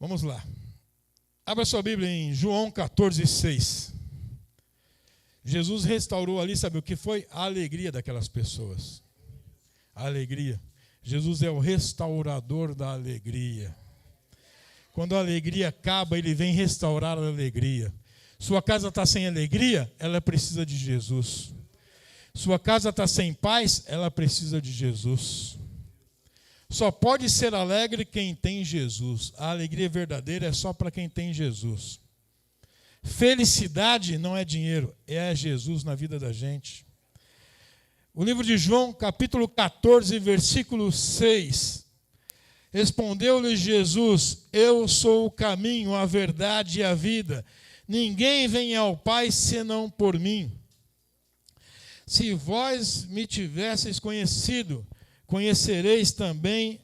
Vamos lá. Abra sua Bíblia em João 14:6. Jesus restaurou ali, sabe o que foi? A alegria daquelas pessoas. A alegria. Jesus é o restaurador da alegria. Quando a alegria acaba, ele vem restaurar a alegria. Sua casa está sem alegria, ela precisa de Jesus. Sua casa está sem paz, ela precisa de Jesus. Só pode ser alegre quem tem Jesus. A alegria verdadeira é só para quem tem Jesus. Felicidade não é dinheiro, é Jesus na vida da gente. O livro de João, capítulo 14, versículo 6. Respondeu-lhe Jesus: eu sou o caminho, a verdade e a vida. Ninguém vem ao Pai senão por mim. Se vós me tivesseis conhecido, conhecereis também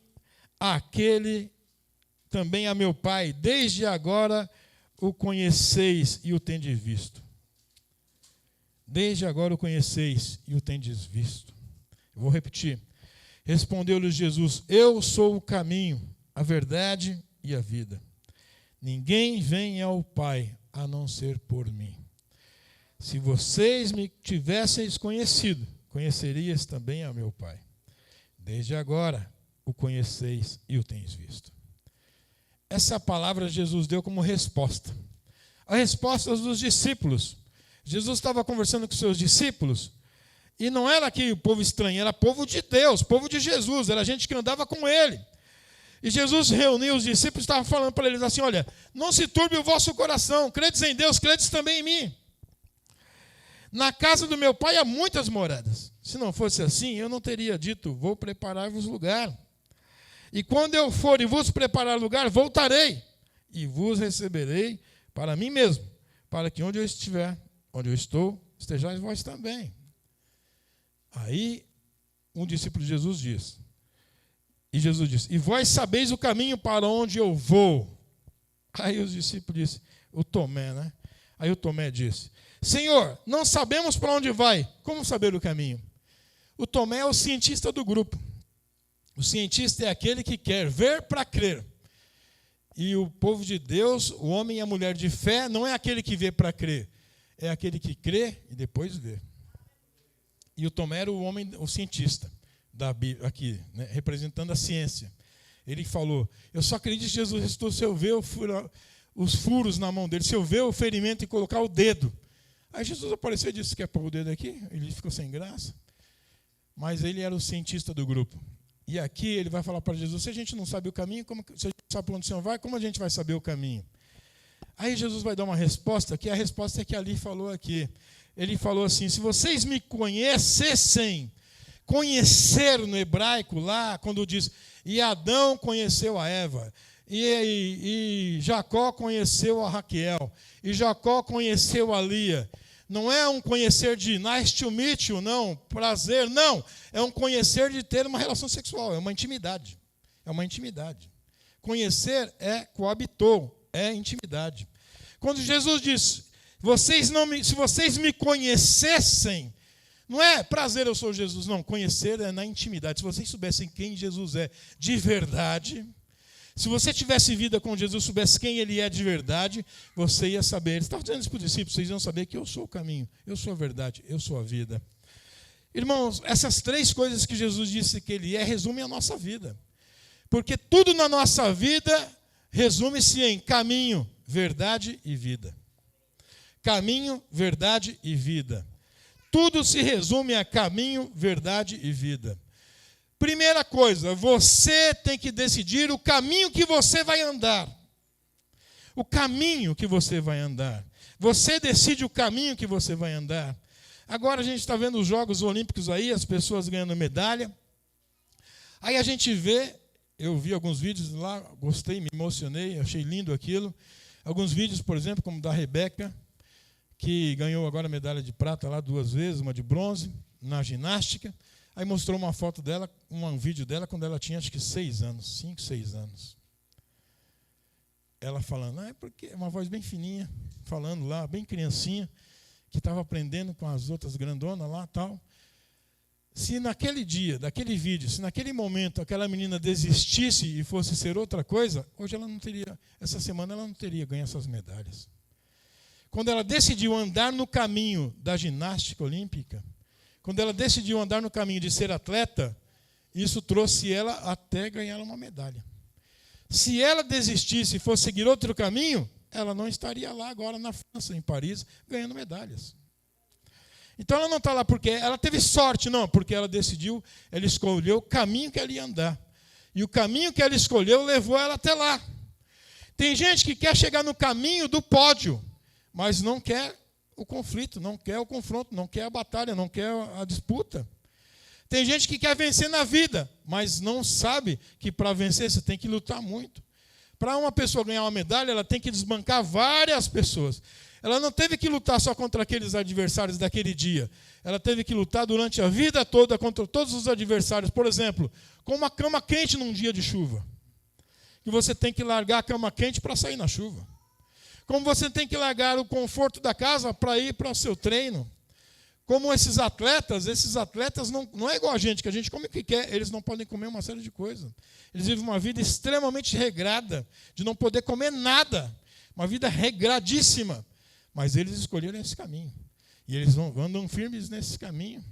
também a meu Pai. Desde agora o conheceis e o tendes visto. Desde agora o conheceis e o tendes visto. Eu vou repetir. Respondeu-lhe Jesus: eu sou o caminho, a verdade e a vida. Ninguém vem ao Pai a não ser por mim. Se vocês me tivesseis conhecido, conhecerias também a meu Pai. Desde agora o conheceis e o tendes visto. Essa palavra Jesus deu como resposta. A resposta dos discípulos. Jesus estava conversando com seus discípulos e não era que o povo estranho, era povo de Deus, povo de Jesus, era gente que andava com ele. E Jesus reuniu os discípulos e estava falando para eles assim: olha, não se turbe o vosso coração, credes em Deus, credes também em mim. Na casa do meu Pai há muitas moradas. Se não fosse assim, eu não teria dito: vou preparar-vos lugar. E quando eu for e vos preparar lugar, voltarei e vos receberei para mim mesmo, para que onde eu estiver, onde eu estou, estejais vós também. Aí um discípulo de Jesus diz, e Jesus disse: e vós sabeis o caminho para onde eu vou. Aí os discípulos disseram, o Tomé, né? Aí o Tomé disse: Senhor, não sabemos para onde vai, como saber o caminho? O Tomé é o cientista do grupo. O cientista é aquele que quer ver para crer. E o povo de Deus, o homem e a mulher de fé, não é aquele que vê para crer, é aquele que crê e depois vê. E o Tomé era o homem, o cientista da Bíblia, aqui, né, representando a ciência. Ele falou: eu só acredito que Jesus ressuscitou se eu ver os furos na mão dele, se eu ver o ferimento e colocar o dedo. Aí Jesus apareceu e disse: quer pôr o dedo aqui? Ele ficou sem graça. Mas ele era o cientista do grupo. E aqui ele vai falar para Jesus: se a gente não sabe o caminho, se a gente não sabe para onde o Senhor vai, como a gente vai saber o caminho? Aí Jesus vai dar uma resposta, que a resposta é que Ali falou aqui. Ele falou assim: se vocês me conhecessem, conhecer no hebraico lá, quando diz, e Adão conheceu a Eva, e Jacó conheceu a Raquel, e Jacó conheceu a Lia. Não é um conhecer de nice to meet you, não, prazer, não. É um conhecer de ter uma relação sexual, é uma intimidade. É uma intimidade. Conhecer é coabitou, é intimidade. Quando Jesus diz, se vocês me conhecessem, não é prazer, eu sou Jesus, não. Conhecer é na intimidade. Se vocês soubessem quem Jesus é de verdade, se você tivesse vida com Jesus, soubesse quem ele é de verdade, você ia saber. Ele estava dizendo isso para os discípulos: vocês iam saber que eu sou o caminho, eu sou a verdade, eu sou a vida. Irmãos, essas três coisas que Jesus disse que ele é, resumem a nossa vida. Porque tudo na nossa vida resume-se em caminho, verdade e vida. Caminho, verdade e vida. Tudo se resume a caminho, verdade e vida. Primeira coisa, você tem que decidir o caminho que você vai andar. O caminho que você vai andar. Você decide o caminho que você vai andar. Agora a gente está vendo os Jogos Olímpicos aí, as pessoas ganhando medalha. Aí a gente vê, eu vi alguns vídeos lá, gostei, me emocionei, achei lindo aquilo. Alguns vídeos, por exemplo, como da Rebeca, que ganhou agora a medalha de prata lá 2 vezes, uma de bronze, na ginástica. Aí mostrou uma foto dela, um vídeo dela, quando ela tinha acho que 6 anos, 5, 6 anos. Ela falando, porque uma voz bem fininha, falando lá, bem criancinha, que estava aprendendo com as outras grandonas lá e tal. Se naquele dia, daquele vídeo, se naquele momento aquela menina desistisse e fosse ser outra coisa, hoje ela não teria, essa semana ela não teria ganho essas medalhas. Quando ela decidiu andar no caminho da ginástica olímpica, quando ela decidiu andar no caminho de ser atleta, isso trouxe ela até ganhar uma medalha. Se ela desistisse e fosse seguir outro caminho, ela não estaria lá agora na França, em Paris, ganhando medalhas. Então ela não está lá porque ela teve sorte, não, porque ela decidiu, ela escolheu o caminho que ela ia andar. E o caminho que ela escolheu levou ela até lá. Tem gente que quer chegar no caminho do pódio, mas não quer o conflito, não quer o confronto, não quer a batalha, não quer a disputa. Tem gente que quer vencer na vida, mas não sabe que para vencer você tem que lutar muito. Para uma pessoa ganhar uma medalha, ela tem que desbancar várias pessoas. Ela não teve que lutar só contra aqueles adversários daquele dia. Ela teve que lutar durante a vida toda contra todos os adversários. Por exemplo, com uma cama quente num dia de chuva. Que você tem que largar a cama quente para sair na chuva. Como você tem que largar o conforto da casa para ir para o seu treino. Como esses atletas não é igual a gente, que a gente come o que quer, eles não podem comer uma série de coisas. Eles vivem uma vida extremamente regrada, de não poder comer nada. Uma vida regradíssima. Mas eles escolheram esse caminho. E eles andam firmes nesse caminho.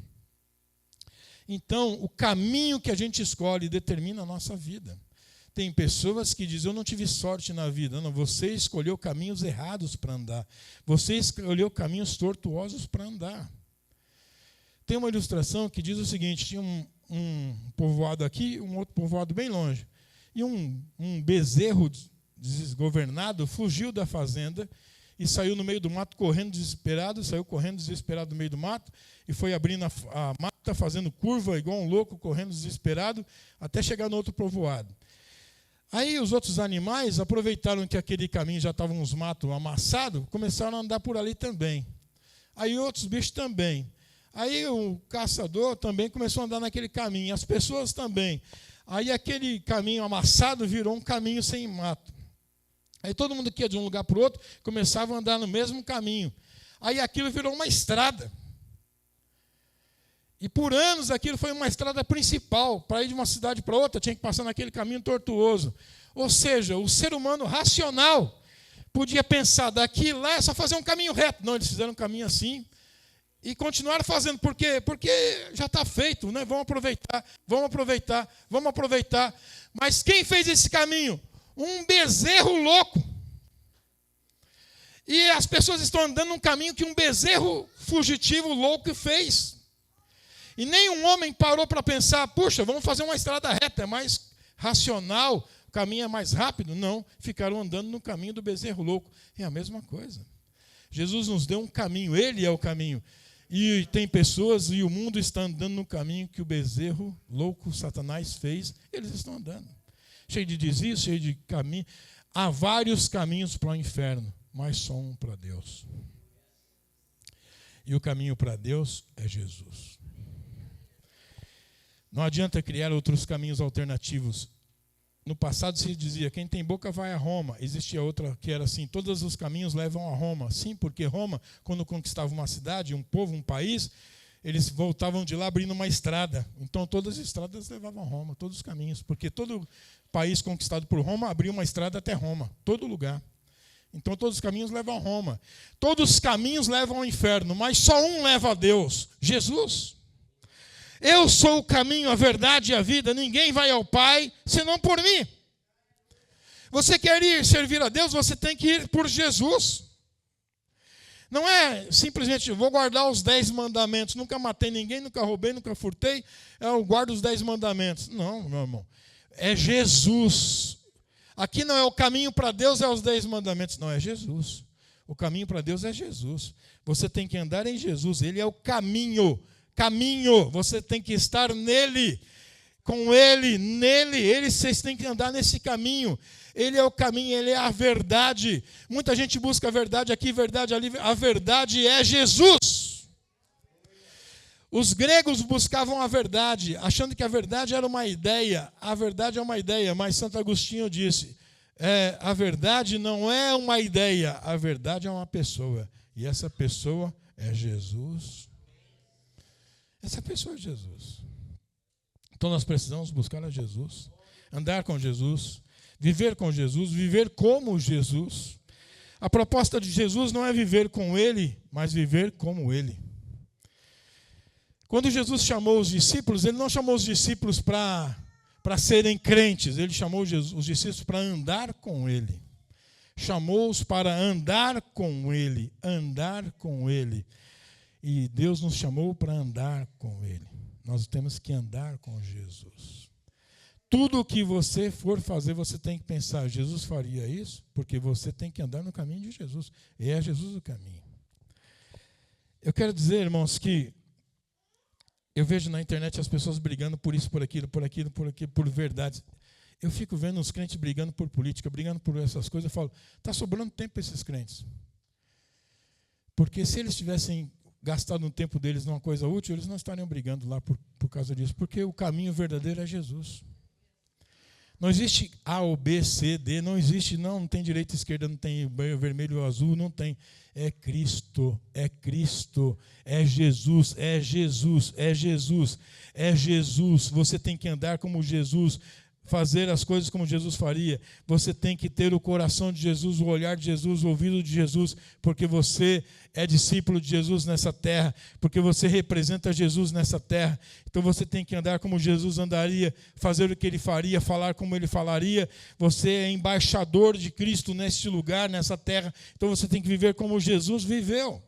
Então, o caminho que a gente escolhe determina a nossa vida. Tem pessoas que dizem, eu não tive sorte na vida. Não, você escolheu caminhos errados para andar. Você escolheu caminhos tortuosos para andar. Tem uma ilustração que diz o seguinte, tinha um povoado aqui, um outro povoado bem longe. E um bezerro desgovernado fugiu da fazenda e saiu no meio do mato correndo desesperado, no meio do mato, e foi abrindo a mata, fazendo curva, igual um louco, correndo desesperado, até chegar no outro povoado. Aí os outros animais aproveitaram que aquele caminho já estavam uns matos amassados, começaram a andar por ali também. Aí outros bichos também. Aí o caçador também começou a andar naquele caminho, as pessoas também. Aí aquele caminho amassado virou um caminho sem mato. Aí todo mundo que ia de um lugar para o outro começava a andar no mesmo caminho. Aí aquilo virou uma estrada. E por anos aquilo foi uma estrada principal. Para ir de uma cidade para outra tinha que passar naquele caminho tortuoso. Ou seja, o ser humano racional podia pensar, daqui lá é só fazer um caminho reto. Não, eles fizeram um caminho assim e continuaram fazendo. Por quê? Porque já está feito, né? Vamos aproveitar. Mas quem fez esse caminho? Um bezerro louco. E as pessoas estão andando num caminho que um bezerro fugitivo louco fez. E nenhum homem parou para pensar, puxa, vamos fazer uma estrada reta, é mais racional, o caminho é mais rápido. Não, ficaram andando no caminho do bezerro louco. É a mesma coisa. Jesus nos deu um caminho, Ele é o caminho. E tem pessoas, e o mundo está andando no caminho que o bezerro louco, Satanás, fez. Eles estão andando. Cheio de desvio, cheio de caminho. Há vários caminhos para o inferno, mas só um para Deus. E o caminho para Deus é Jesus. Não adianta criar outros caminhos alternativos. No passado se dizia, quem tem boca vai a Roma. Existia outra que era assim, todos os caminhos levam a Roma. Sim, porque Roma, quando conquistava uma cidade, um povo, um país, eles voltavam de lá abrindo uma estrada. Então todas as estradas levavam a Roma, todos os caminhos. Porque todo país conquistado por Roma abriu uma estrada até Roma, todo lugar. Então todos os caminhos levam a Roma. Todos os caminhos levam ao inferno, mas só um leva a Deus, Jesus. Eu sou o caminho, a verdade e a vida. Ninguém vai ao Pai senão por mim. Você quer ir servir a Deus, você tem que ir por Jesus. Não é simplesmente, vou guardar os 10 mandamentos. Nunca matei ninguém, nunca roubei, nunca furtei. Eu guardo os 10 mandamentos. Não, meu irmão. É Jesus. Aqui não é o caminho para Deus, é os 10 mandamentos. Não, é Jesus. O caminho para Deus é Jesus. Você tem que andar em Jesus. Ele é o caminho. Você tem que estar nele, com ele, nele, vocês têm que andar nesse caminho. Ele é o caminho, ele é a verdade. Muita gente busca a verdade aqui, verdade ali. A verdade é Jesus. Os gregos buscavam a verdade, achando que a verdade era uma ideia. A verdade é uma ideia, mas Santo Agostinho disse, a verdade não é uma ideia, a verdade é uma pessoa. E essa pessoa é Jesus. Essa pessoa é Jesus. Então nós precisamos buscar a Jesus, andar com Jesus, viver com Jesus, viver como Jesus. A proposta de Jesus não é viver com Ele, mas viver como Ele. Quando Jesus chamou os discípulos, Ele não chamou os discípulos para serem crentes, Ele chamou os discípulos para andar com Ele. Chamou-os para andar com Ele, andar com Ele. E Deus nos chamou para andar com Ele. Nós temos que andar com Jesus. Tudo o que você for fazer, você tem que pensar, Jesus faria isso? Porque você tem que andar no caminho de Jesus. E é Jesus o caminho. Eu quero dizer, irmãos, que eu vejo na internet as pessoas brigando por isso, por aquilo, por verdades. Eu fico vendo os crentes brigando por política, brigando por essas coisas. Eu falo, está sobrando tempo para esses crentes. Porque se eles tivessem gastado um tempo deles numa coisa útil, eles não estariam brigando lá por causa disso. Porque o caminho verdadeiro é Jesus. Não existe A ou B, C, D, não existe, não tem direita, esquerda, não tem vermelho ou azul, não tem. É Cristo, é Cristo, é Jesus, é Jesus, é Jesus, é Jesus. Você tem que andar como Jesus, fazer as coisas como Jesus faria. Você tem que ter o coração de Jesus, o olhar de Jesus, o ouvido de Jesus, porque você é discípulo de Jesus nessa terra, porque você representa Jesus nessa terra. Então você tem que andar como Jesus andaria, fazer o que Ele faria, falar como Ele falaria. Você é embaixador de Cristo neste lugar, nessa terra. Então você tem que viver como Jesus viveu.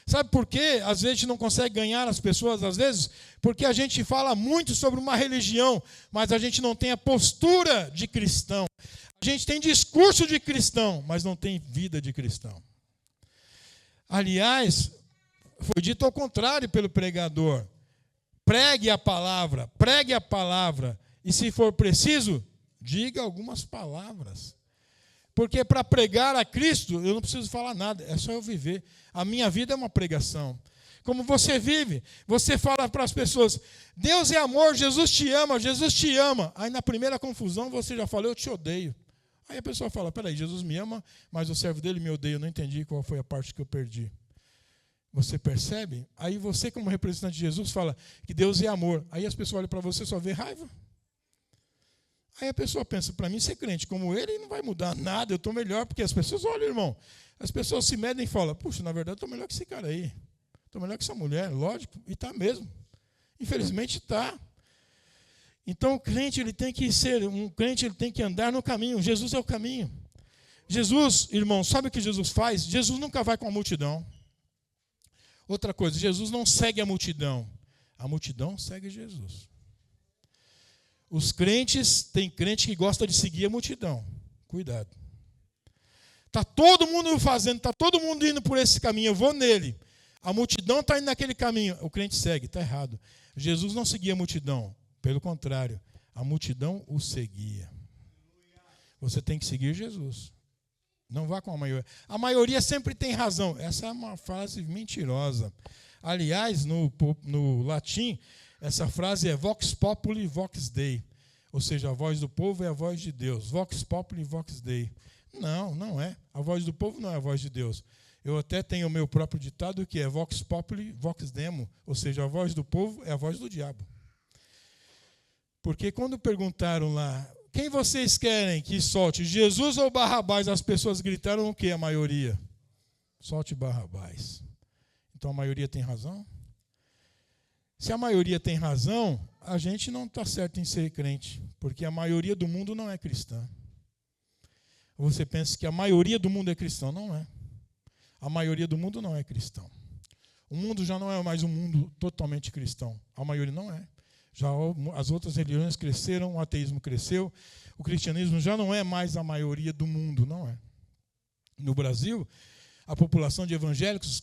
Sabe por quê? Às vezes a gente não consegue ganhar as pessoas, às vezes, porque a gente fala muito sobre uma religião, mas a gente não tem a postura de cristão. A gente tem discurso de cristão, mas não tem vida de cristão. Aliás, foi dito ao contrário pelo pregador. Pregue a palavra, e se for preciso, diga algumas palavras. Porque para pregar a Cristo, eu não preciso falar nada, é só eu viver. A minha vida é uma pregação. Como você vive, você fala para as pessoas, Deus é amor, Jesus te ama, Jesus te ama. Aí na primeira confusão você já fala, eu te odeio. Aí a pessoa fala, peraí, Jesus me ama, mas o servo dele me odeia, eu não entendi qual foi a parte que eu perdi. Você percebe? Aí você, como representante de Jesus, fala que Deus é amor. Aí as pessoas olham para você e só vê raiva. Aí a pessoa pensa, para mim ser crente como ele não vai mudar nada, eu estou melhor, porque as pessoas, olha irmão, as pessoas se medem e falam, puxa, na verdade eu estou melhor que esse cara aí, estou melhor que essa mulher, lógico, e está mesmo. Infelizmente está. Então o crente ele tem que ser, um crente ele tem que andar no caminho, Jesus é o caminho. Jesus, irmão, sabe o que Jesus faz? Jesus nunca vai com a multidão. Outra coisa, Jesus não segue a multidão segue Jesus. Os crentes, tem crente que gosta de seguir a multidão. Cuidado. Está todo mundo fazendo, está todo mundo indo por esse caminho, eu vou nele. A multidão está indo naquele caminho, o crente segue, está errado. Jesus não seguia a multidão, pelo contrário, a multidão o seguia. Você tem que seguir Jesus. Não vá com a maioria. A maioria sempre tem razão. Essa é uma frase mentirosa. Aliás, no latim, essa frase é vox populi, vox dei. Ou seja, a voz do povo é a voz de Deus. Vox populi, vox dei. Não, não é. A voz do povo não é a voz de Deus. Eu até tenho o meu próprio ditado que é vox populi, vox demo. Ou seja, a voz do povo é a voz do diabo. Porque quando perguntaram lá, quem vocês querem que solte, Jesus ou Barrabás? As pessoas gritaram o quê? A maioria. Solte Barrabás. Então a maioria tem razão? Se a maioria tem razão, a gente não está certo em ser crente, porque a maioria do mundo não é cristã. Você pensa que a maioria do mundo é cristão? Não é. A maioria do mundo não é cristão. O mundo já não é mais um mundo totalmente cristão. A maioria não é. Já as outras religiões cresceram, o ateísmo cresceu, o cristianismo já não é mais a maioria do mundo, não é. No Brasil, a população de evangélicos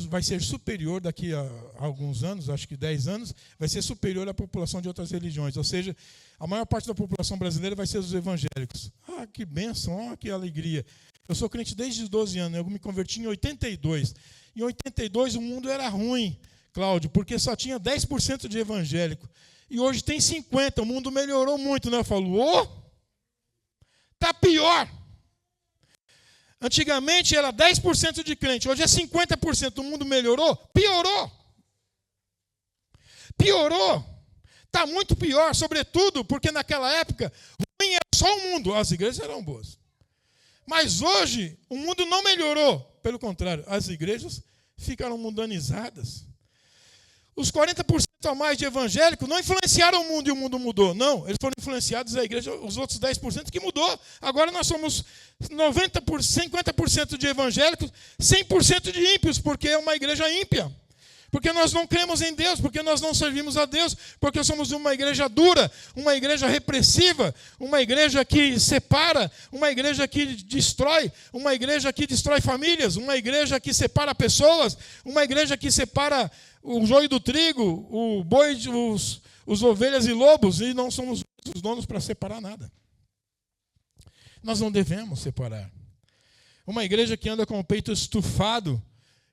vai ser superior daqui a alguns anos, acho que 10 anos, vai ser superior à população de outras religiões. Ou seja, a maior parte da população brasileira vai ser os evangélicos. Ah, que bênção, que alegria. Eu sou crente desde os 12 anos, eu me converti em 82. Em 82 o mundo era ruim, Cláudio, porque só tinha 10% de evangélico. E hoje tem 50%, o mundo melhorou muito, né? Eu falo, tá pior. Antigamente era 10% de crente, hoje é 50%. O mundo melhorou? Piorou. Piorou. Está muito pior, sobretudo porque naquela época, ruim era só o mundo, as igrejas eram boas. Mas hoje, o mundo não melhorou. Pelo contrário, as igrejas ficaram mundanizadas. Os 40% a mais de evangélicos não influenciaram o mundo e o mundo mudou. Não, eles foram influenciados a igreja, os outros 10% que mudou. Agora nós somos 50% de evangélicos, 100% de ímpios, porque é uma igreja ímpia. Porque nós não cremos em Deus, porque nós não servimos a Deus, porque somos uma igreja dura, uma igreja repressiva, uma igreja que separa, uma igreja que destrói, uma igreja que destrói famílias, uma igreja que separa pessoas, uma igreja que separa o joio do trigo, o boi, os ovelhas e lobos, e não somos os donos para separar nada. Nós não devemos separar. Uma igreja que anda com o peito estufado,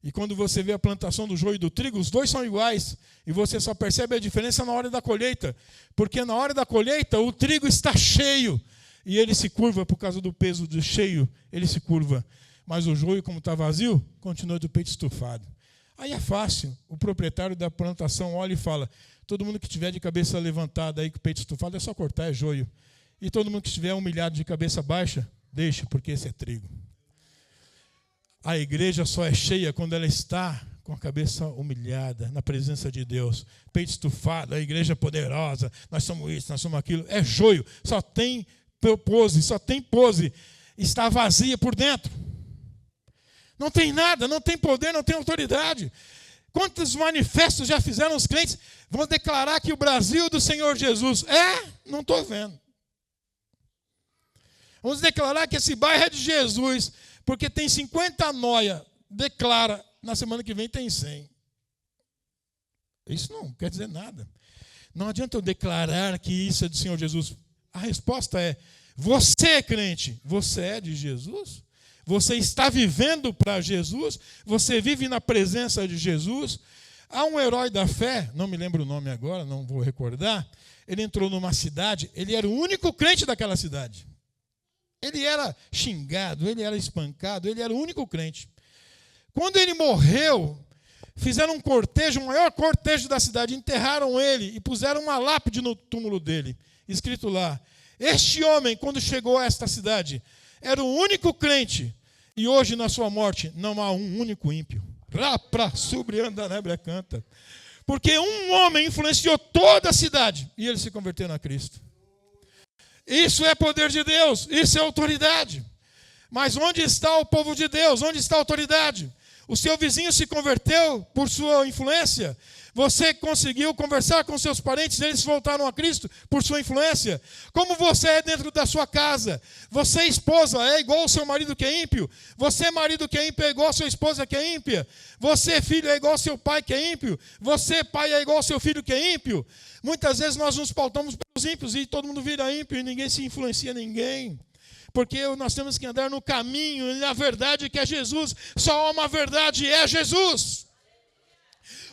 e quando você vê a plantação do joio e do trigo, os dois são iguais. E você só percebe a diferença na hora da colheita. Porque na hora da colheita, o trigo está cheio. E ele se curva por causa do peso do cheio. Ele se curva. Mas o joio, como está vazio, continua do peito estufado. Aí é fácil. O proprietário da plantação olha e fala: todo mundo que estiver de cabeça levantada aí com o peito estufado, é só cortar, é joio. E todo mundo que estiver humilhado de cabeça baixa, deixa, porque esse é trigo. A igreja só é cheia quando ela está com a cabeça humilhada, na presença de Deus. Peito estufado, a igreja é poderosa, nós somos isso, nós somos aquilo. É joio, só tem pose. Está vazia por dentro. Não tem nada, não tem poder, não tem autoridade. Quantos manifestos já fizeram os crentes? Vão declarar que o Brasil é do Senhor Jesus. Não estou vendo. Vamos declarar que esse bairro é de Jesus, porque tem 50 noia, declara, na semana que vem tem 100. Isso não quer dizer nada. Não adianta eu declarar que isso é do Senhor Jesus. A resposta é: você, crente, você é de Jesus? Você está vivendo para Jesus? Você vive na presença de Jesus? Há um herói da fé, não me lembro o nome agora, não vou recordar. Ele entrou numa cidade, ele era o único crente daquela cidade. Ele era xingado, ele era espancado, ele era o único crente. Quando ele morreu, fizeram um cortejo, o maior cortejo da cidade, enterraram ele e puseram uma lápide no túmulo dele, escrito lá: este homem, quando chegou a esta cidade, era o único crente, e hoje na sua morte não há um único ímpio. Canta. Porque um homem influenciou toda a cidade e eles se converteram a Cristo. Isso é poder de Deus, isso é autoridade. Mas onde está o povo de Deus? Onde está a autoridade? O seu vizinho se converteu por sua influência? Você conseguiu conversar com seus parentes, eles voltaram a Cristo por sua influência? Como você é dentro da sua casa? Você, esposa, é igual ao seu marido que é ímpio? Você, marido que é ímpio, é igual à sua esposa que é ímpia? Você, filho, é igual ao seu pai que é ímpio? Você, pai, é igual ao seu filho que é ímpio? Muitas vezes nós nos pautamos pelos ímpios e todo mundo vira ímpio e ninguém se influencia ninguém. Porque nós temos que andar no caminho e na verdade que é Jesus. Só há uma verdade, é Jesus.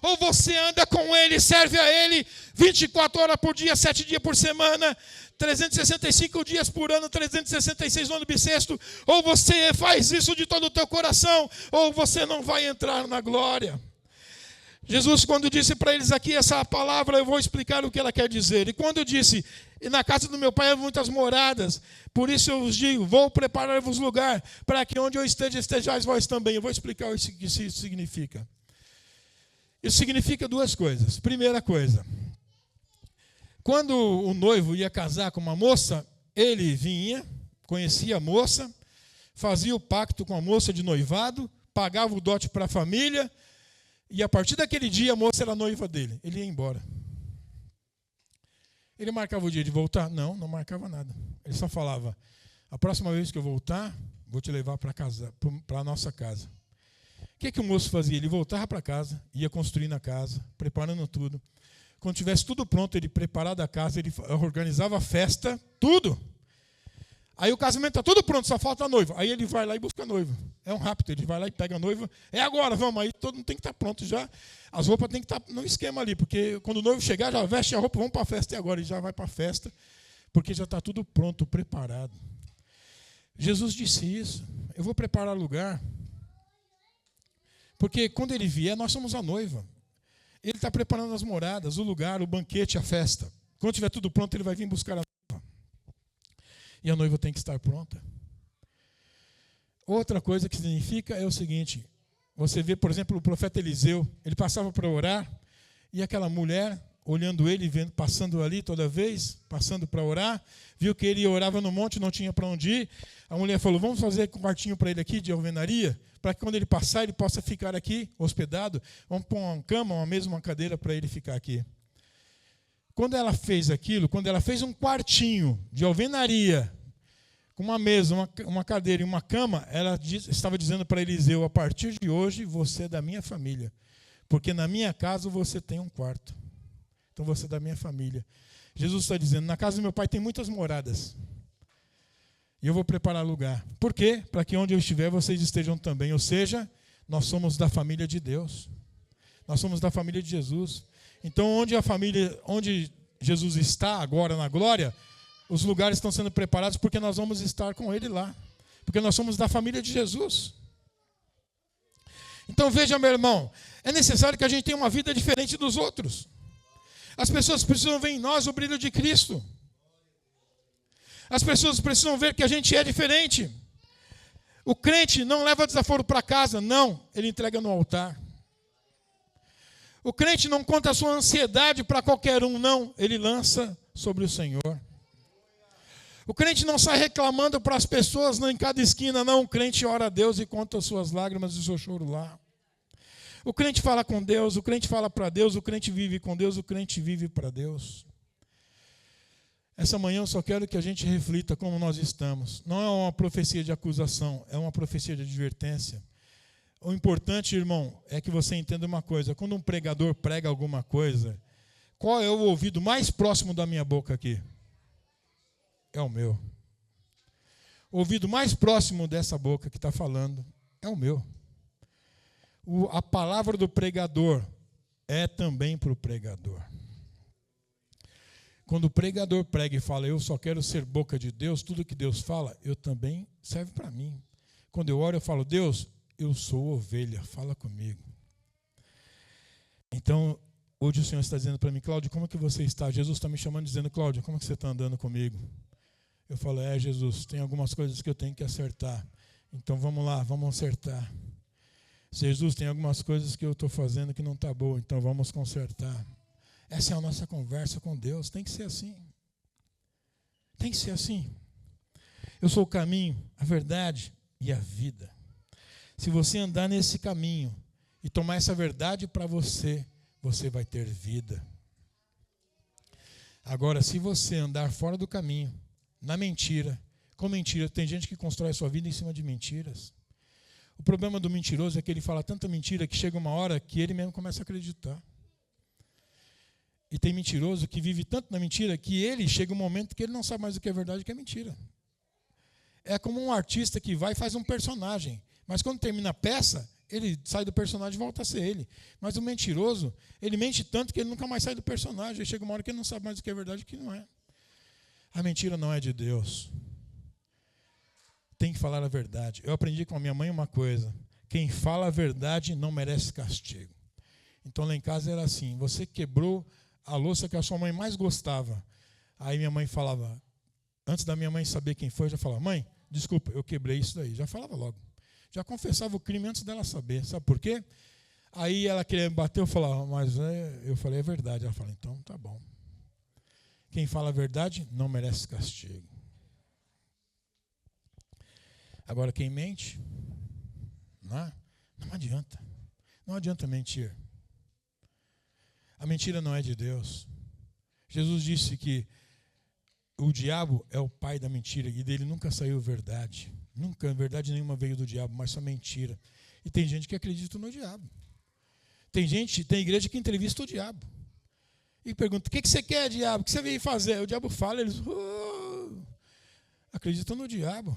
Ou você anda com Ele, serve a Ele 24 horas por dia, 7 dias por semana, 365 dias por ano, 366 no ano bissexto. Ou você faz isso de todo o teu coração, ou você não vai entrar na glória. Jesus, quando disse para eles aqui essa palavra, eu vou explicar o que ela quer dizer. E quando disse: na casa do meu pai há muitas moradas, por isso eu vos digo, vou preparar-vos lugar, para que onde eu esteja, estejais vós também. Eu vou explicar o que isso significa. Isso significa duas coisas. Primeira coisa, quando o noivo ia casar com uma moça, ele vinha, conhecia a moça, fazia o pacto com a moça de noivado, pagava o dote para a família, e a partir daquele dia a moça era noiva dele. Ele ia embora. Ele marcava o dia de voltar? Não marcava nada. Ele só falava: a próxima vez que eu voltar, vou te levar para a nossa casa. O que o moço fazia? Ele voltava para casa, ia construindo a casa, preparando tudo. Quando tivesse tudo pronto, ele preparava a casa, ele organizava a festa, tudo. Aí o casamento está tudo pronto, só falta a noiva. Aí ele vai lá e busca a noiva. É um rápido, ele vai lá e pega a noiva. É agora, vamos. Aí todo mundo tem que estar pronto já. As roupas tem que estar no esquema ali, porque quando o noivo chegar, já veste a roupa, vamos para a festa. E agora ele já vai para a festa, porque já está tudo pronto, preparado. Jesus disse isso: eu vou preparar lugar. Porque quando ele vier, nós somos a noiva. Ele está preparando as moradas, o lugar, o banquete, a festa. Quando tiver tudo pronto, ele vai vir buscar a noiva. E a noiva tem que estar pronta. Outra coisa que significa é o seguinte: você vê, por exemplo, o profeta Eliseu, ele passava para orar, e aquela mulher, olhando ele, vendo, passando ali toda vez, passando para orar, viu que ele orava no monte, não tinha para onde ir. A mulher falou: vamos fazer um quartinho para ele aqui de alvenaria, para que quando ele passar, ele possa ficar aqui, hospedado. Vamos pôr uma cama, uma mesa, uma cadeira para ele ficar aqui. Quando ela fez aquilo, quando ela fez um quartinho de alvenaria, com uma mesa, uma cadeira e uma cama, ela estava dizendo para Eliseu: a partir de hoje você é da minha família, porque na minha casa você tem um quarto. Então você é da minha família. Jesus está dizendo: na casa do meu pai tem muitas moradas, e eu vou preparar lugar. Por quê? Para que onde eu estiver vocês estejam também. Ou seja, nós somos da família de Deus. Nós somos da família de Jesus. Então onde Jesus está agora na glória, os lugares estão sendo preparados porque nós vamos estar com Ele lá. Porque nós somos da família de Jesus. Então veja, meu irmão, é necessário que a gente tenha uma vida diferente dos outros. As pessoas precisam ver em nós o brilho de Cristo. As pessoas precisam ver que a gente é diferente. O crente não leva desaforo para casa, não, ele entrega no altar. O crente não conta a sua ansiedade para qualquer um, não, ele lança sobre o Senhor. O crente não sai reclamando para as pessoas em cada esquina, não. O crente ora a Deus e conta as suas lágrimas e o seu choro lá. O crente fala com Deus, o crente fala para Deus, o crente vive com Deus, o crente vive para Deus. Essa manhã eu só quero que a gente reflita como nós estamos. Não é uma profecia de acusação, é uma profecia de advertência. O importante, irmão, é que você entenda uma coisa. Quando um pregador prega alguma coisa, qual é o ouvido mais próximo da minha boca aqui? É o meu. O ouvido mais próximo dessa boca que está falando é o meu. A palavra do pregador é também para o pregador. Quando o pregador prega e fala: eu só quero ser boca de Deus, tudo que Deus fala, eu também serve para mim. Quando eu oro, eu falo: Deus, eu sou ovelha, fala comigo. Então, hoje o Senhor está dizendo para mim: Cláudio, como é que você está? Jesus está me chamando dizendo: Cláudio, como é que você está andando comigo? Eu falo: Jesus, tem algumas coisas que eu tenho que acertar. Então vamos lá, vamos acertar. Jesus, tem algumas coisas que eu estou fazendo que não está boa, então vamos consertar. Essa é a nossa conversa com Deus, tem que ser assim. Tem que ser assim. Eu sou o caminho, a verdade e a vida. Se você andar nesse caminho e tomar essa verdade para você, você vai ter vida. Agora, se você andar fora do caminho, na mentira, com mentira, tem gente que constrói a sua vida em cima de mentiras. O problema do mentiroso é que ele fala tanta mentira que chega uma hora que ele mesmo começa a acreditar. E tem mentiroso que vive tanto na mentira que ele chega um momento que ele não sabe mais o que é verdade e o que é mentira. É como um artista que vai e faz um personagem, mas quando termina a peça, ele sai do personagem e volta a ser ele. Mas o mentiroso, ele mente tanto que ele nunca mais sai do personagem. Aí chega uma hora que ele não sabe mais o que é verdade e o que não é. A mentira não é de Deus. Tem que falar a verdade. Eu aprendi com a minha mãe uma coisa: quem fala a verdade não merece castigo. Então lá em casa era assim: você quebrou a louça que a sua mãe mais gostava. Aí minha mãe falava, antes da minha mãe saber quem foi, eu já falava: mãe, desculpa, eu quebrei isso daí. Já falava logo. Já confessava o crime antes dela saber. Sabe por quê? Aí ela queria me bater, eu falava: mas eu falei: é verdade. Ela falou: então tá bom. Quem fala a verdade não merece castigo. Agora quem mente, não adianta. Não adianta mentir. A mentira não é de Deus. Jesus disse que o diabo é o pai da mentira e dele nunca saiu verdade. Nunca, verdade nenhuma veio do diabo, mas só mentira. E tem gente que acredita no diabo. Tem igreja que entrevista o diabo. E pergunta: o que você quer, diabo? O que você veio fazer? O diabo fala, eles acreditam no diabo.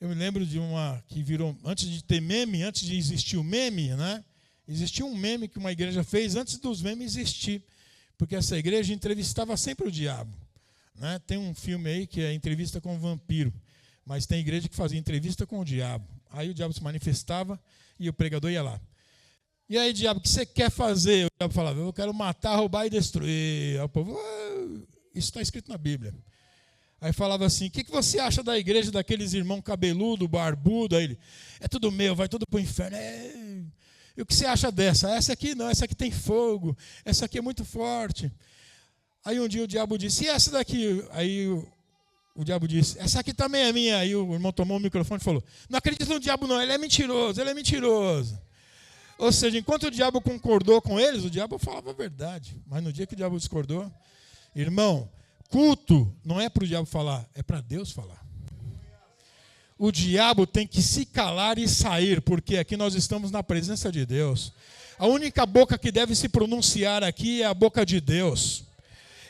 Eu me lembro de uma que virou, antes de ter meme, antes de existir o meme, né? Existia um meme que uma igreja fez antes dos memes existir, porque essa igreja entrevistava sempre o diabo, né? Tem um filme aí que é Entrevista com o Vampiro, mas tem igreja que fazia entrevista com o diabo. Aí o diabo se manifestava e o pregador ia lá. E aí, diabo, o que você quer fazer? O diabo falava, eu quero matar, roubar e destruir. Aí o povo, isso está escrito na Bíblia. Aí falava assim, o que você acha da igreja daqueles irmãos cabeludo, barbudo? Aí ele, é tudo meu, vai tudo para o inferno. E o que você acha dessa? Essa aqui não, essa aqui tem fogo, essa aqui é muito forte. Aí um dia o diabo disse, e essa daqui? Aí o diabo disse, essa aqui também é minha. Aí o irmão tomou o microfone e falou, não acredito no diabo não, ele é mentiroso, ele é mentiroso. Ou seja, enquanto o diabo concordou com eles, o diabo falava a verdade. Mas no dia que o diabo discordou, irmão, culto não é para o diabo falar, é para Deus falar. O diabo tem que se calar e sair, porque aqui nós estamos na presença de Deus. A única boca que deve se pronunciar aqui é a boca de Deus.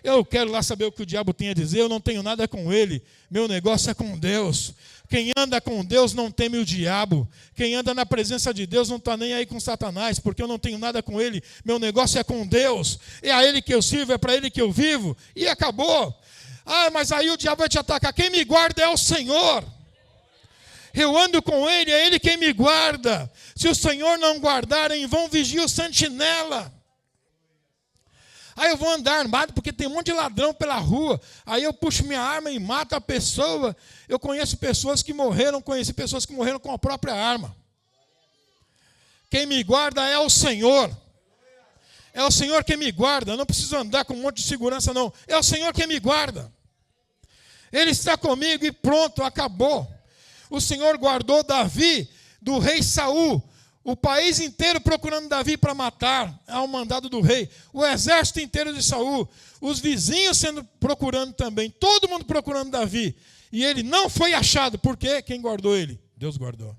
Eu quero lá saber o que o diabo tem a dizer, eu não tenho nada com ele, meu negócio é com Deus. Quem anda com Deus não teme o diabo. Quem anda na presença de Deus não está nem aí com Satanás, porque eu não tenho nada com ele, meu negócio é com Deus. É a ele que eu sirvo, é para ele que eu vivo, e acabou. Mas aí o diabo vai te atacar. Quem me guarda é o Senhor. Eu ando com ele, é ele quem me guarda. Se o Senhor não guardar, em vão vigia o sentinela. Aí eu vou andar armado porque tem um monte de ladrão pela rua. Aí eu puxo minha arma e mato a pessoa. Eu conheço pessoas que morreram, conheci pessoas que morreram com a própria arma. Quem me guarda é o Senhor. É o Senhor quem me guarda. Eu não preciso andar com um monte de segurança, não. É o Senhor quem me guarda. Ele está comigo e pronto, acabou. O Senhor guardou Davi do rei Saul. O país inteiro procurando Davi para matar, ao mandado do rei. O exército inteiro de Saul. Os vizinhos procurando também. Todo mundo procurando Davi. E ele não foi achado. Por quê? Quem guardou ele? Deus guardou.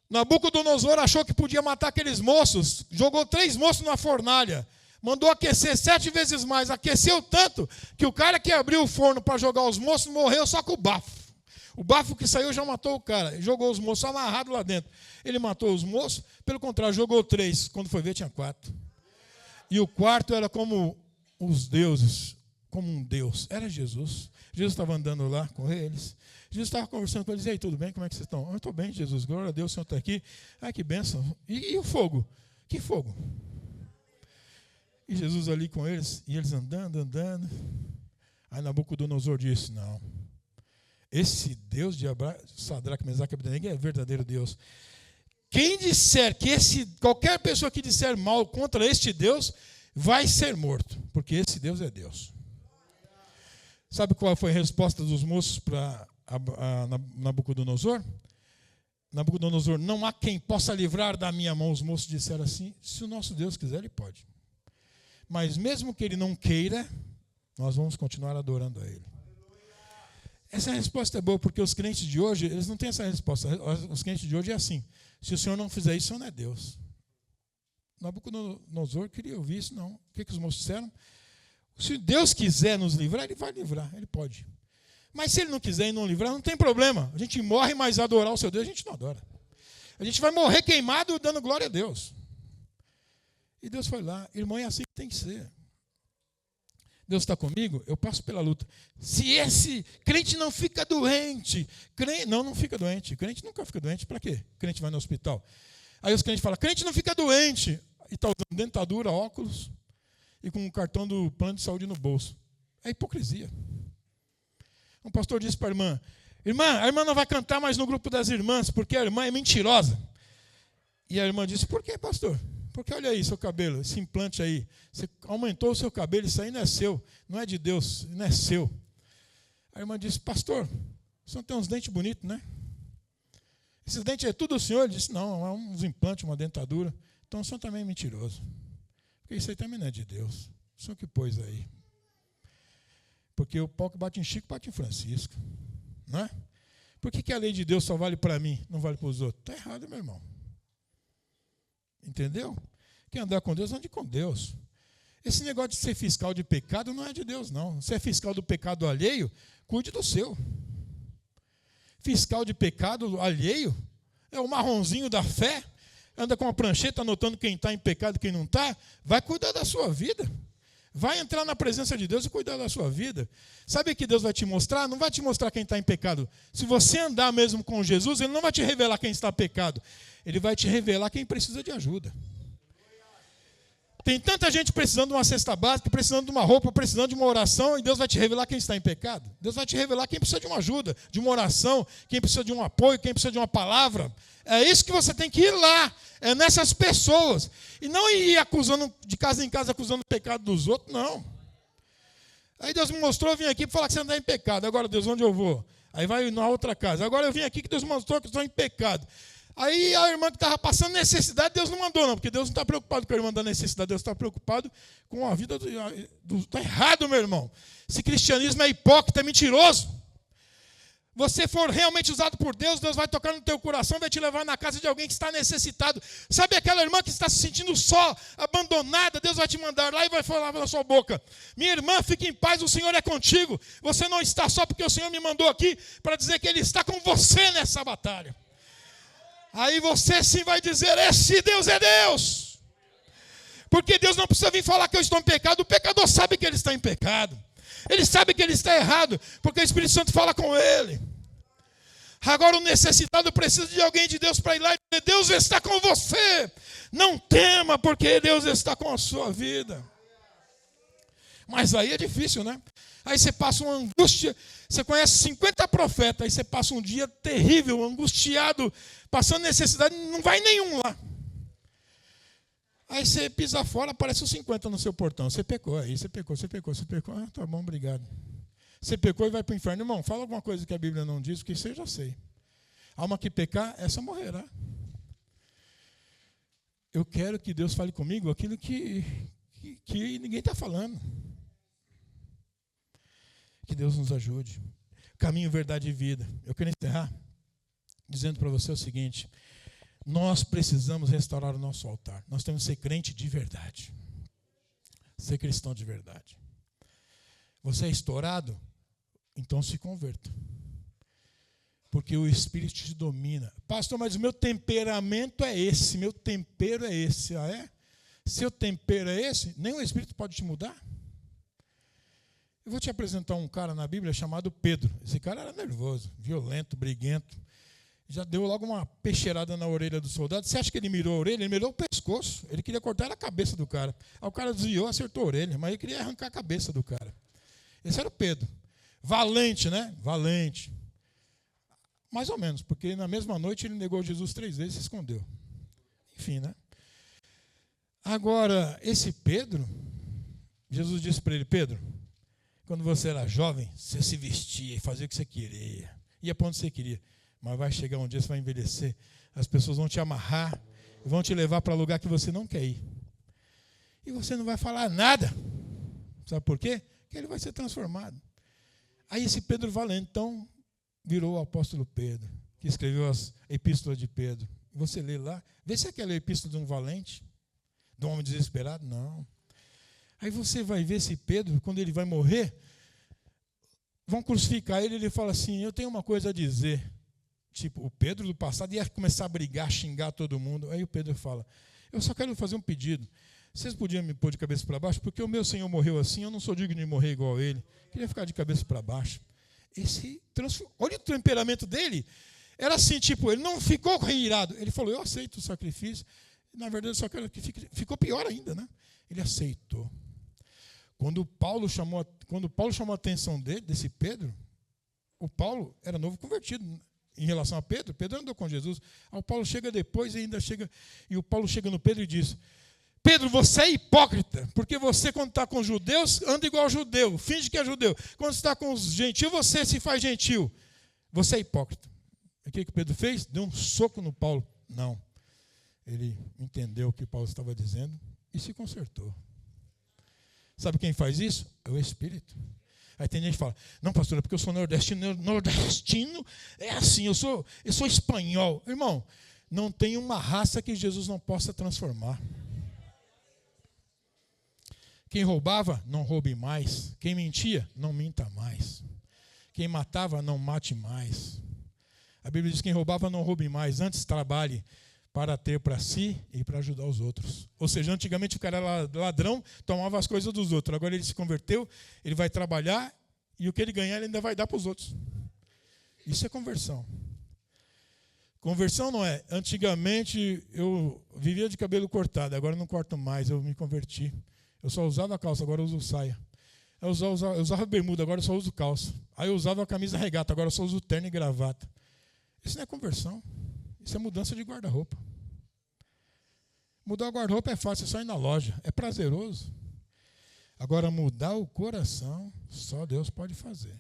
Nabucodonosor achou que podia matar aqueles moços. Jogou 3 moços na fornalha. Mandou aquecer 7 vezes mais. Aqueceu tanto que o cara que abriu o forno para jogar os moços morreu só com o bafo. O bafo que saiu já matou o cara. Jogou os moços amarrados lá dentro. Ele matou os moços. Pelo contrário, jogou 3. Quando foi ver, tinha 4. E o quarto era como os deuses. Como um Deus. Era Jesus. Jesus estava andando lá com eles. Jesus estava conversando com eles. E aí, tudo bem? Como é que vocês estão? Eu estou bem, Jesus. Glória a Deus, o Senhor está aqui. Ai, que bênção. E o fogo? Que fogo? E Jesus ali com eles. E eles andando. Aí Nabucodonosor disse, não. Esse Deus de Sadraque, Mesaque e Abednego é verdadeiro Deus. Quem disser que qualquer pessoa que disser mal contra este Deus vai ser morto, porque esse Deus é Deus. Sabe qual foi a resposta dos moços para Nabucodonosor? Nabucodonosor, não há quem possa livrar da minha mão. Os moços disseram assim, se o nosso Deus quiser, ele pode. Mas mesmo que ele não queira, nós vamos continuar adorando a ele. Essa resposta é boa, porque os crentes de hoje, eles não têm essa resposta. Os crentes de hoje é assim, se o Senhor não fizer isso, o Senhor não é Deus. Nabucodonosor queria ouvir isso, não. O que os moços disseram? Se Deus quiser nos livrar, ele vai livrar, ele pode. Mas se ele não quiser e não livrar, não tem problema. A gente morre, mas adorar o seu Deus, a gente não adora. A gente vai morrer queimado dando glória a Deus. E Deus foi lá, irmão, é assim que tem que ser. Deus está comigo, eu passo pela luta. Se esse crente não fica doente, não fica doente. Crente nunca fica doente, para quê? Crente vai no hospital. Aí os crentes falam, crente não fica doente. E está usando dentadura, óculos, e com um cartão do plano de saúde no bolso. É hipocrisia. Um pastor disse para a irmã não vai cantar mais no grupo das irmãs, porque a irmã é mentirosa. E a irmã disse, por que, pastor? Porque olha aí seu cabelo, esse implante aí. Você aumentou o seu cabelo, isso aí não é seu. Não é de Deus, não é seu. A irmã disse, pastor, o senhor tem uns dentes bonitos, né? Esses dentes é tudo o senhor? Ele disse, não, é uns implantes, uma dentadura. Então o senhor também é mentiroso. Porque isso aí também não é de Deus. O senhor que pôs aí. Porque o pau que bate em Chico, bate em Francisco. Não é? Por que a lei de Deus só vale para mim, não vale para os outros? Está errado, meu irmão. Entendeu? Quem andar com Deus, ande com Deus. Esse negócio de ser fiscal de pecado não é de Deus, não. Se é fiscal do pecado alheio, cuide do seu. Fiscal de pecado alheio é o marronzinho da fé, anda com a prancheta anotando quem está em pecado e quem não está, vai cuidar da sua vida. Vai entrar na presença de Deus e cuidar da sua vida. Sabe o que Deus vai te mostrar? Não vai te mostrar quem está em pecado. Se você andar mesmo com Jesus, Ele não vai te revelar quem está em pecado. Ele vai te revelar quem precisa de ajuda. Tem tanta gente precisando de uma cesta básica, precisando de uma roupa, precisando de uma oração, e Deus vai te revelar quem está em pecado. Deus vai te revelar quem precisa de uma ajuda, de uma oração, quem precisa de um apoio, quem precisa de uma palavra. É isso que você tem que ir lá, é nessas pessoas. E não ir acusando, de casa em casa, acusando o pecado dos outros, não. Aí Deus me mostrou, eu vim aqui para falar que você não está em pecado. Agora, Deus, onde eu vou? Aí vai na outra casa. Agora eu vim aqui que Deus mostrou que eu estou em pecado. Aí a irmã que estava passando necessidade, Deus não mandou, não, porque Deus não está preocupado com a irmã da necessidade, Deus está preocupado com a vida do. Está errado, meu irmão. Esse cristianismo é hipócrita, é mentiroso. Você for realmente usado por Deus, Deus vai tocar no teu coração, vai te levar na casa de alguém que está necessitado. Sabe aquela irmã que está se sentindo só, abandonada? Deus vai te mandar lá e vai falar na sua boca: minha irmã, fique em paz, o Senhor é contigo. Você não está só porque o Senhor me mandou aqui para dizer que Ele está com você nessa batalha. Aí você sim vai dizer: esse Deus é Deus. Porque Deus não precisa vir falar que eu estou em pecado. O pecador sabe que ele está em pecado. Ele sabe que ele está errado, porque o Espírito Santo fala com ele. Agora o necessitado precisa de alguém de Deus para ir lá e dizer: Deus está com você. Não tema, porque Deus está com a sua vida. Mas aí é difícil, né? Aí você passa uma angústia, você conhece 50 profetas, aí você passa um dia terrível, angustiado, passando necessidade, não vai nenhum lá. Aí você pisa fora, aparece os 50 no seu portão. Você pecou, aí você pecou. Ah, tá bom, obrigado. Você pecou e vai para o inferno. Irmão, fala alguma coisa que a Bíblia não diz, que isso eu já sei. Alma que pecar, essa morrerá. Eu quero que Deus fale comigo aquilo que ninguém está falando. Que Deus nos ajude. Caminho, verdade e vida. Eu quero encerrar dizendo para você o seguinte: nós precisamos restaurar o nosso altar. Nós temos que ser crente de verdade. Ser cristão de verdade. Você é estourado? Então se converta. Porque o Espírito te domina. Pastor, mas o meu temperamento é esse, meu tempero é esse. Ah, é? Seu tempero é esse? Nem o Espírito pode te mudar? Eu vou te apresentar um cara na Bíblia chamado Pedro. Esse cara era nervoso, violento, briguento. Já deu logo uma peixeirada na orelha do soldado. Você acha que ele mirou a orelha? Ele mirou o pescoço. Ele queria cortar a cabeça do cara. Aí o cara desviou, acertou a orelha, mas ele queria arrancar a cabeça do cara. Esse era o Pedro. Valente, né? Valente. Mais ou menos, porque na mesma noite ele negou Jesus 3 vezes e se escondeu. Enfim, né? Agora, esse Pedro, Jesus disse para ele: Pedro, quando você era jovem, você se vestia e fazia o que você queria. Ia para onde você queria. Mas vai chegar um dia, você vai envelhecer. As pessoas vão te amarrar, vão te levar para lugar que você não quer ir. E você não vai falar nada. Sabe por quê? Porque ele vai ser transformado. Aí esse Pedro valente, então, virou o apóstolo Pedro, que escreveu as epístolas de Pedro. Você lê lá, vê se é aquela epístola de um valente, de um homem desesperado. Não. Aí você vai ver esse Pedro, quando ele vai morrer, vão crucificar ele, ele fala assim: eu tenho uma coisa a dizer. Tipo, o Pedro do passado ia começar a brigar, xingar todo mundo. Aí o Pedro fala: eu só quero fazer um pedido. Vocês podiam me pôr de cabeça para baixo? Porque o meu Senhor morreu assim, eu não sou digno de morrer igual a ele. Queria ficar de cabeça para baixo. Olha o temperamento dele. Era assim, tipo, ele não ficou irado. Ele falou: eu aceito o sacrifício. Na verdade, eu só quero que fique. Ficou pior ainda, né? Ele aceitou. Quando Paulo chamou a atenção desse Pedro, o Paulo era novo convertido em relação a Pedro. Pedro andou com Jesus. Aí o Paulo chega depois e ainda chega. E o Paulo chega no Pedro e diz: Pedro, você é hipócrita, porque você, quando está com os judeus, anda igual judeu, finge que é judeu. Quando está com os gentios, você se faz gentil. Você é hipócrita. O que Pedro fez? Deu um soco no Paulo. Não. Ele entendeu o que Paulo estava dizendo e se consertou. Sabe quem faz isso? É o Espírito. Aí tem gente que fala: não, pastor, é porque eu sou nordestino. Nordestino é assim, eu sou espanhol. Irmão, não tem uma raça que Jesus não possa transformar. Quem roubava, não roube mais. Quem mentia, não minta mais. Quem matava, não mate mais. A Bíblia diz: quem roubava, não roube mais. Antes trabalhe para ter para si e para ajudar os outros. Ou seja, antigamente o cara era ladrão, tomava as coisas dos outros. Agora ele se converteu, ele vai trabalhar e o que ele ganhar ele ainda vai dar para os outros. Isso é conversão. Conversão não é. Antigamente eu vivia de cabelo cortado, agora eu não corto mais, eu me converti. Eu só usava calça, agora eu uso saia. Eu usava bermuda, agora eu só uso calça. Aí eu usava a camisa regata, agora eu só uso terno e gravata. Isso não é conversão. Isso é mudança de guarda-roupa. Mudar o guarda-roupa é fácil, é só ir na loja. É prazeroso. Agora, mudar o coração, só Deus pode fazer.